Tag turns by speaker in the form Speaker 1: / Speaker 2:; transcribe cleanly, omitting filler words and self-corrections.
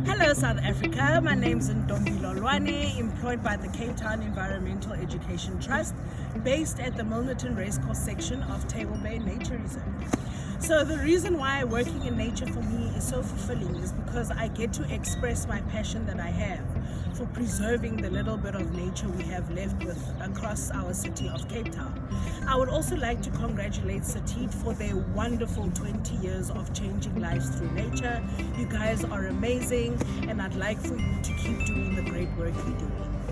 Speaker 1: Hello South Africa, my name is Ntombi Lolwane, employed by the Cape Town Environmental Education Trust, based at the Milnerton Racecourse section of Table Bay Nature Reserve. So the reason why working in nature for me is so fulfilling is because I get to express my passion that I have for preserving the little bit of nature we have left with across our city of Cape Town. I would also like to congratulate Satit for their wonderful 20 years of changing lives through nature. You guys are amazing, and I'd like for you to keep doing the great work you're doing.